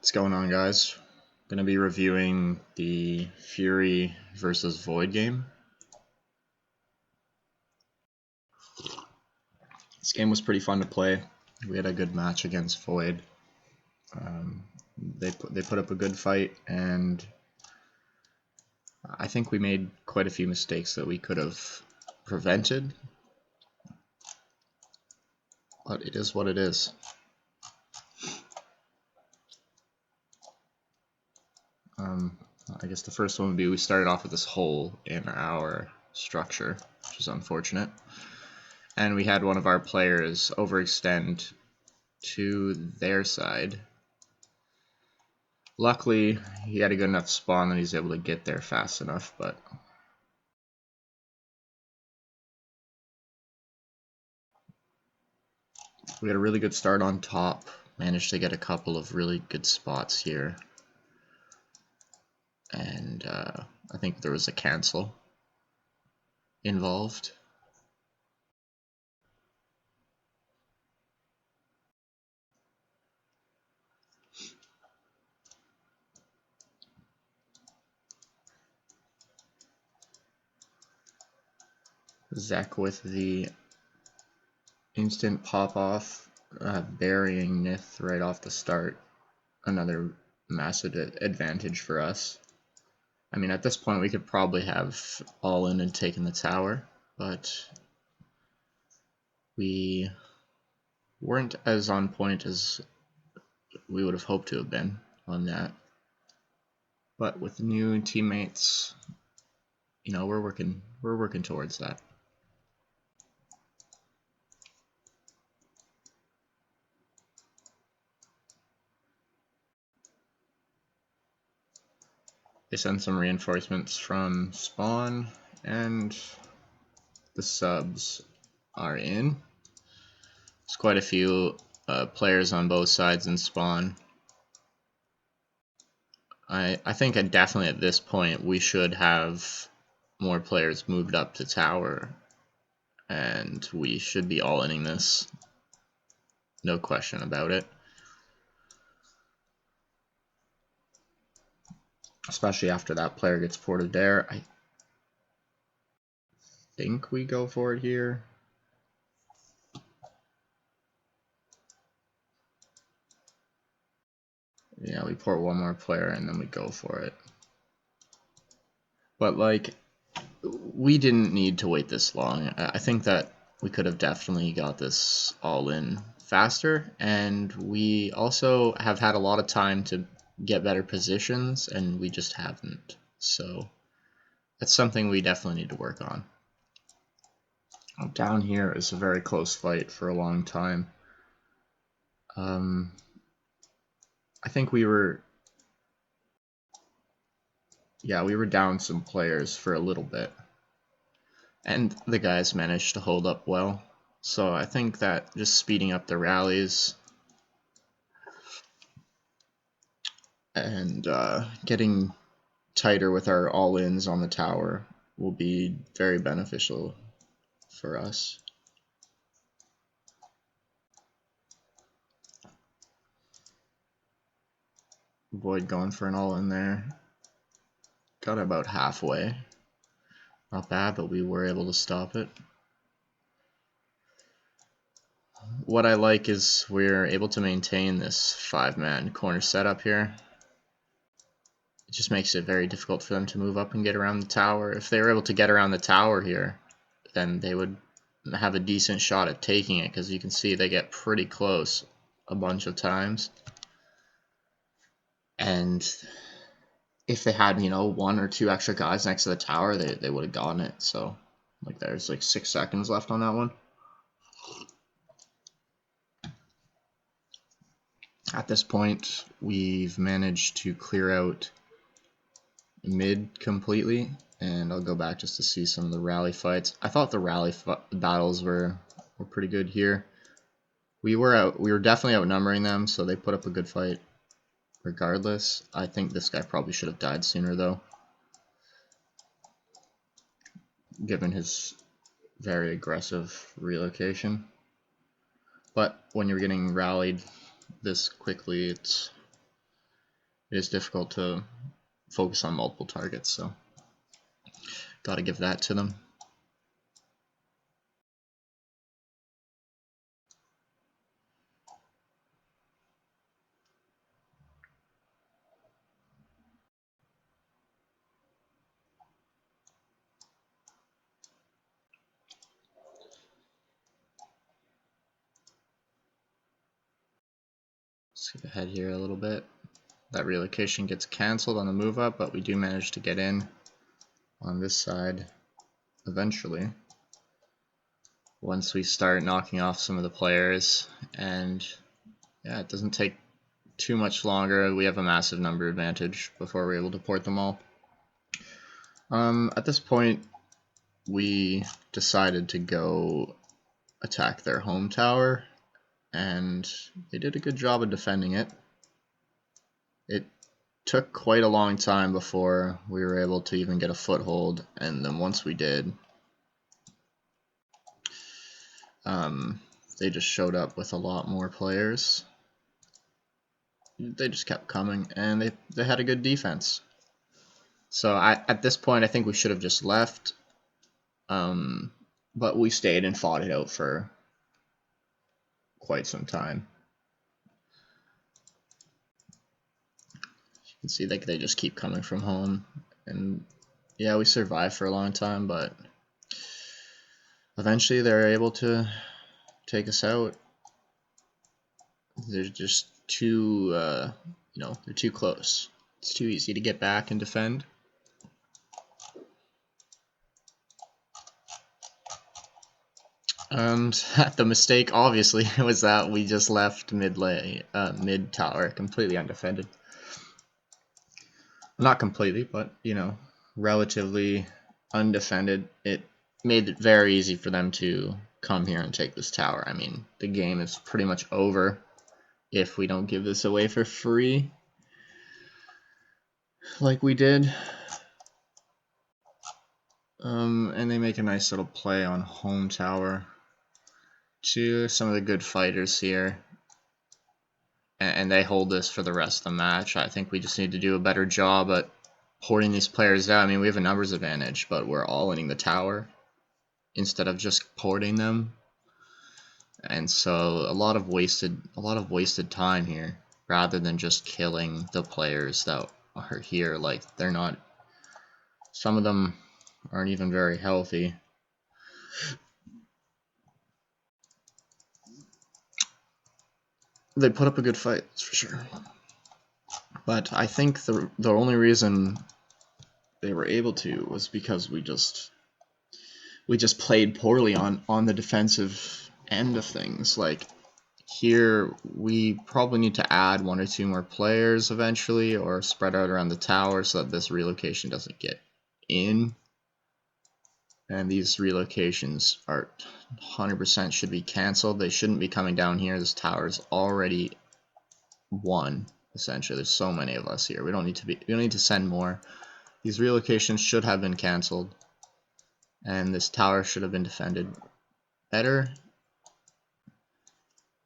What's going on, guys? Gonna be reviewing the Fury versus Void game. This game was pretty fun to play. We had a good match against Void. They put up a good fight, and I think we made quite a few mistakes that we could have prevented. But it is what it is. I guess the first one would be we started off with this hole in our structure, which is unfortunate. And we had one of our players overextend to their side. Luckily, he had a good enough spawn that he's able to get there fast enough, but we had a really good start on top, managed to get a couple of really good spots here, and I think there was a cancel involved. Zek with the instant pop-off, burying Nith right off the start. Another massive advantage for us. I mean, at this point we could probably have all in and taken the tower, but we weren't as on point as we would have hoped to have been on that. But with new teammates, you know, we're working towards that. They send some reinforcements from spawn, and the subs are in. There's quite a few players on both sides in spawn. I think definitely at this point we should have more players moved up to tower, and we should be all-inning this. No question about it. Especially after that player gets ported there. I think we go for it here. Yeah, we port one more player and then we go for it. But like, we didn't need to wait this long. I think that we could have definitely got this all in faster, and we also have had a lot of time to get better positions, and we just haven't. So that's something we definitely need to work on. Down here is a very close fight for a long time. I think we were down some players for a little bit, and the guys managed to hold up well. So I think that just speeding up the rallies and getting tighter with our all-ins on the tower will be very beneficial for us. Void going for an all-in there. Got about halfway. Not bad, but we were able to stop it. What I like is we're able to maintain this 5-man corner setup here. It just makes it very difficult for them to move up and get around the tower. If they were able to get around the tower here, then they would have a decent shot at taking it, because you can see they get pretty close a bunch of times. And if they had, you know, 1 or 2 extra guys next to the tower, they would have gotten it. So, like, there's like 6 seconds left on that one. At this point, we've managed to clear out mid completely, and I'll go back just to see some of the rally fights. I thought the rally battles were pretty good here. We were definitely outnumbering them, so they put up a good fight regardless. I think this guy probably should have died sooner though, given his very aggressive relocation. But when you're getting rallied this quickly, it's it is difficult to focus on multiple targets, so gotta give that to them. Skip ahead here a little bit. That relocation gets cancelled on the move up, but we do manage to get in on this side eventually. Once we start knocking off some of the players, and yeah, it doesn't take too much longer. We have a massive number advantage before we're able to port them all. At this point, we decided to go attack their home tower, and they did a good job of defending it. It took quite a long time before we were able to even get a foothold, and then once we did, they just showed up with a lot more players. They just kept coming, and they had a good defense. So at this point, I think we should have just left, but we stayed and fought it out for quite some time. You can see like they just keep coming from home, and yeah, we survived for a long time, but eventually they're able to take us out. They're just too, they're too close. It's too easy to get back and defend. The mistake obviously was that we just left mid tower completely undefended. Not completely, but relatively undefended. It made it very easy for them to come here and take this tower. I mean, the game is pretty much over if we don't give this away for free like we did. And they make a nice little play on home tower to some of the good fighters here, and they hold this for the rest of the match. I think we just need to do a better job at porting these players out. I mean, we have a numbers advantage, but we're all-inning the tower instead of just porting them, and so a lot of wasted time here rather than just killing the players that are here. Like, they're not, some of them aren't even very healthy. They put up a good fight, that's for sure. But I think the only reason they were able to was because we just played poorly on the defensive end of things. Like, here we probably need to add 1 or 2 more players eventually, or spread out around the tower so that this relocation doesn't get in. And these relocations are 100% should be canceled. They shouldn't be coming down here. This tower is already won, essentially. There's so many of us here. We don't need to send more. These relocations should have been canceled, and this tower should have been defended better.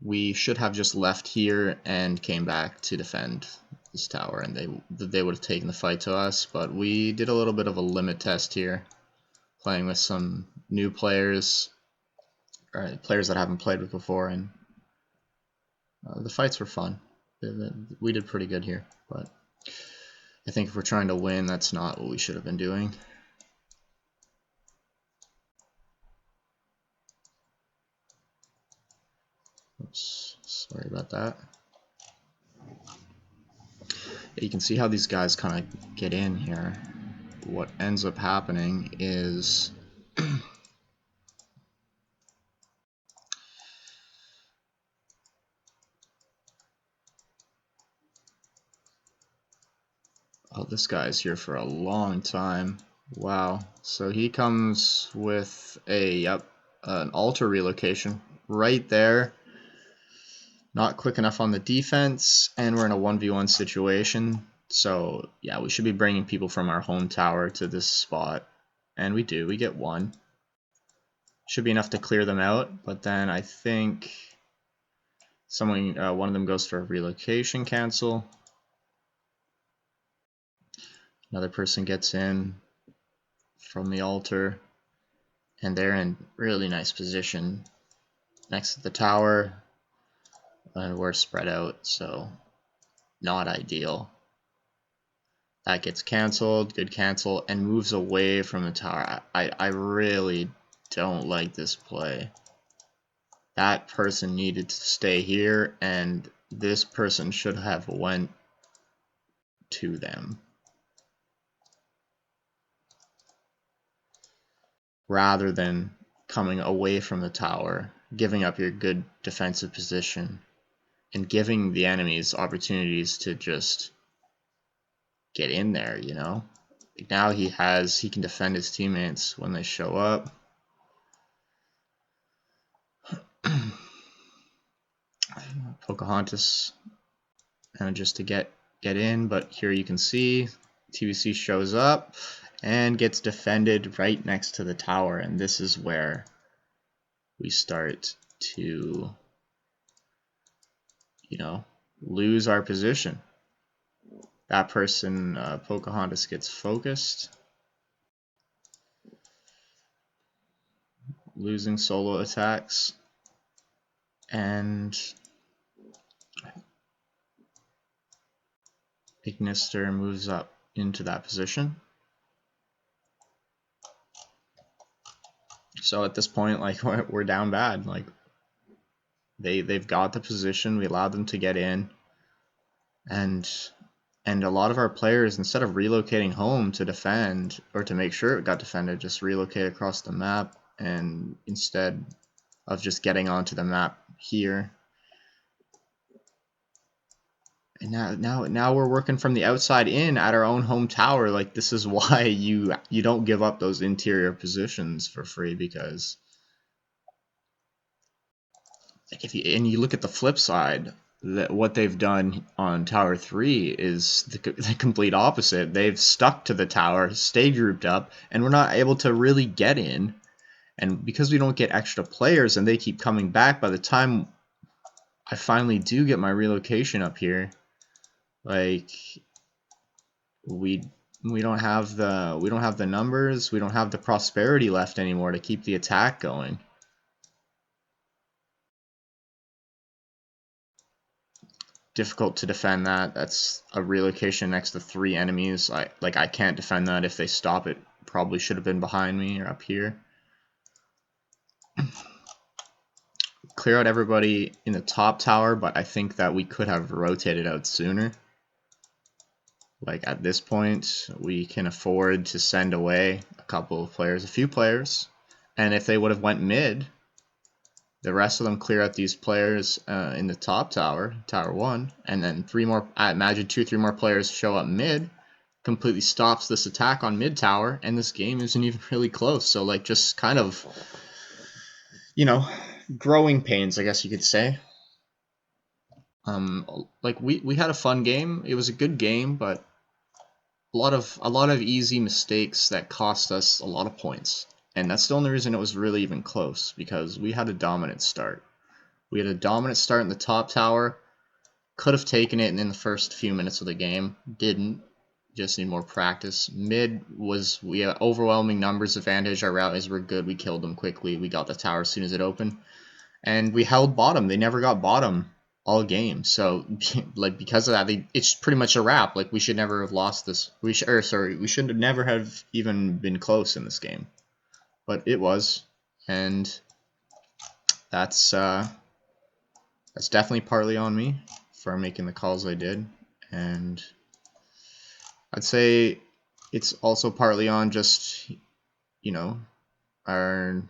We should have just left here and came back to defend this tower, and they would have taken the fight to us. But we did a little bit of a limit test here, playing with some new players, or players that I haven't played with before, and the fights were fun. We did pretty good here, but I think if we're trying to win, that's not what we should have been doing. Oops, sorry about that. You can see how these guys kind of get in here. What ends up happening is oh, this guy's here for a long time. Wow. So he comes with an altar relocation right there. Not quick enough on the defense, and we're in a 1v1 situation. So yeah, we should be bringing people from our home tower to this spot, and we do. We get 1. Should be enough to clear them out, but then I think one of them goes for a relocation cancel. Another person gets in from the altar, and they're in really nice position next to the tower, and we're spread out, so not ideal. That gets canceled, good cancel, and moves away from the tower. I really don't like this play. That person needed to stay here, and this person should have went to them, rather than coming away from the tower, giving up your good defensive position, and giving the enemies opportunities to just get in there, you know? Now he can defend his teammates when they show up. Pocahontas manages to get in, but here you can see TBC shows up and gets defended right next to the tower, and this is where we start to, you know, lose our position. That person, Pocahontas, gets focused, losing solo attacks, and Ignister moves up into that position. So at this point, like, we're down bad. Like, they've got the position. We allowed them to get in, and a lot of our players, instead of relocating home to defend or to make sure it got defended, just relocate across the map, and instead of just getting onto the map here. And now we're working from the outside in at our own home tower. Like, this is why you don't give up those interior positions for free, because like, if you look at the flip side, that what they've done on Tower 3 is the complete opposite. They've stuck to the tower, stayed grouped up, and we're not able to really get in. And because we don't get extra players and they keep coming back, by the time I finally do get my relocation up here, like, we don't have the numbers, we don't have the prosperity left anymore to keep the attack going. Difficult to defend that. That's a relocation next to 3 enemies. I can't defend that. If they stop it, probably should have been behind me or up here. Clear out everybody in the top tower, but I think that we could have rotated out sooner. Like, at this point, we can afford to send away a few players, and if they would have went mid, the rest of them clear out these players in the top tower, Tower 1, and then 3 more, I imagine 2-3 more players show up mid, completely stops this attack on mid tower, and this game isn't even really close. So, like, just kind of, you know, growing pains, I guess you could say. Like, we had a fun game. It was a good game, but a lot of easy mistakes that cost us a lot of points. And that's the only reason it was really even close, because we had a dominant start. We had a dominant start in the top tower. Could have taken it in the first few minutes of the game. Didn't. Just need more practice. Mid we had overwhelming numbers advantage. Our rallies were good. We killed them quickly. We got the tower as soon as it opened. And we held bottom. They never got bottom all game. So, like, because of that, it's pretty much a wrap. Like, we should never have lost this. We should never have even been close in this game. But it was, and that's definitely partly on me for making the calls I did, and I'd say it's also partly on just, you know, our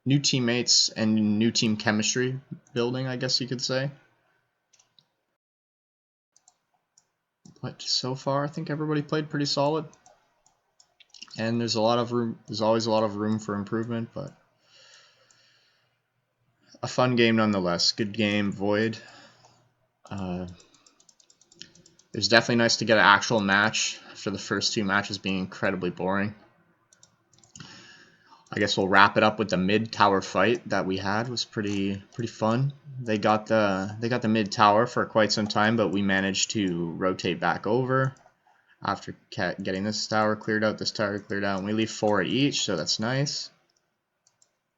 new teammates and new team chemistry building, I guess you could say. But so far, I think everybody played pretty solid. And there's always a lot of room for improvement, but a fun game nonetheless. Good game, Void. It was definitely nice to get an actual match after the first 2 matches being incredibly boring. I guess we'll wrap it up with the mid tower fight that we had. It was pretty fun. They got the mid tower for quite some time, but we managed to rotate back over. after getting this tower cleared out, and we leave 4 at each, so that's nice.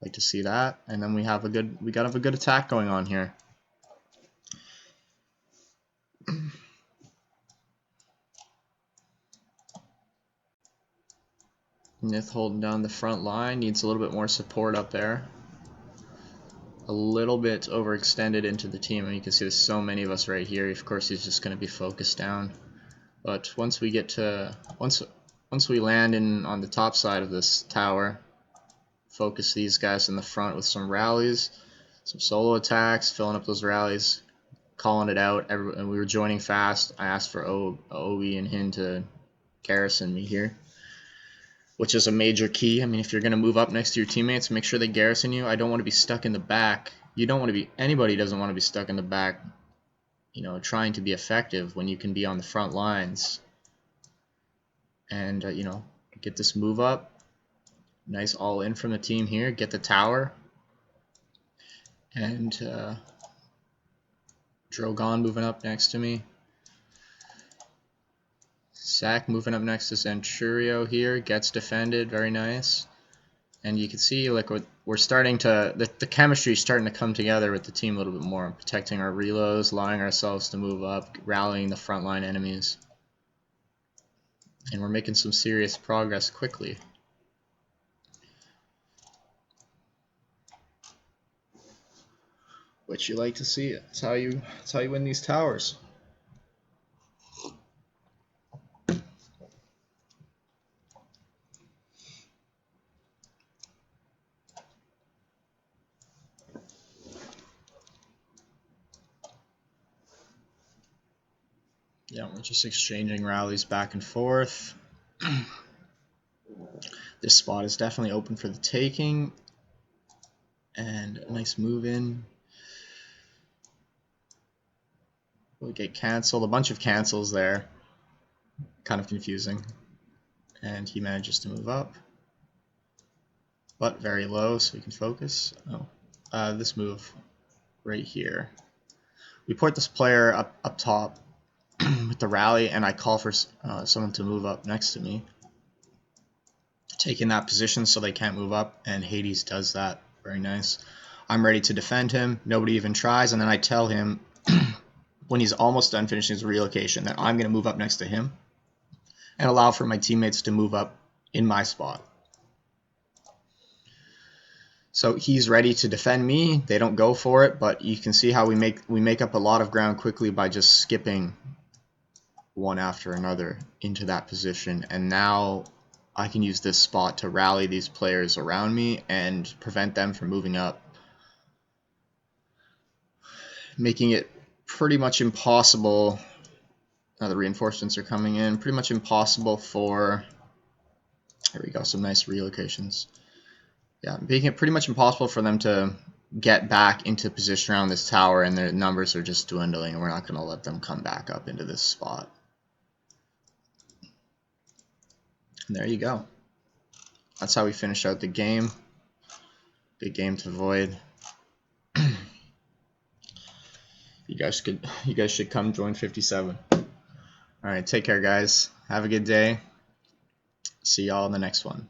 Like to see that, and then we gotta have a good attack going on here. Nith holding down the front line, needs a little bit more support up there. A little bit overextended into the team, and you can see there's so many of us right here. Of course, he's just going to be focused down. But once we land in on the top side of this tower, focus these guys in the front with some rallies, some solo attacks, filling up those rallies, calling it out. And we were joining fast. I asked for Obi and Hin to garrison me here, which is a major key. I mean, if you're going to move up next to your teammates, make sure they garrison you. I don't want to be stuck in the back. Anybody doesn't want to be stuck in the back, you know, trying to be effective when you can be on the front lines. And, you know, get this move up. Nice all in from the team here. Get the tower. And Drogon moving up next to me. Sack moving up next to Centurio here, gets defended, very nice. And you can see like we're starting to, the chemistry is starting to come together with the team a little bit more, protecting our reloads, allowing ourselves to move up, rallying the frontline enemies. And we're making some serious progress quickly. Which you like to see. That's how you win these towers. Yeah, we're just exchanging rallies back and forth. This spot is definitely open for the taking. And a nice move in. We'll get canceled. A bunch of cancels there. Kind of confusing. And he manages to move up. But very low, so we can focus. Oh, this move right here. We put this player up top with the rally, and I call for someone to move up next to me, taking that position so they can't move up, and Hades does that. Very nice. I'm ready to defend him. Nobody even tries, and then I tell him when he's almost done finishing his relocation that I'm going to move up next to him and allow for my teammates to move up in my spot. So he's ready to defend me. They don't go for it, but you can see how we make up a lot of ground quickly by just skipping one after another into that position. And now I can use this spot to rally these players around me and prevent them from moving up, making it pretty much impossible. Now the reinforcements are coming in. Pretty much impossible for, there we go, some nice relocations. Yeah, making it pretty much impossible for them to get back into position around this tower, and their numbers are just dwindling, and we're not going to let them come back up into this spot. And there you go. That's how we finish out the game. Good game to Void. You guys should come join 57. All right, take care, guys. Have a good day. See y'all in the next one.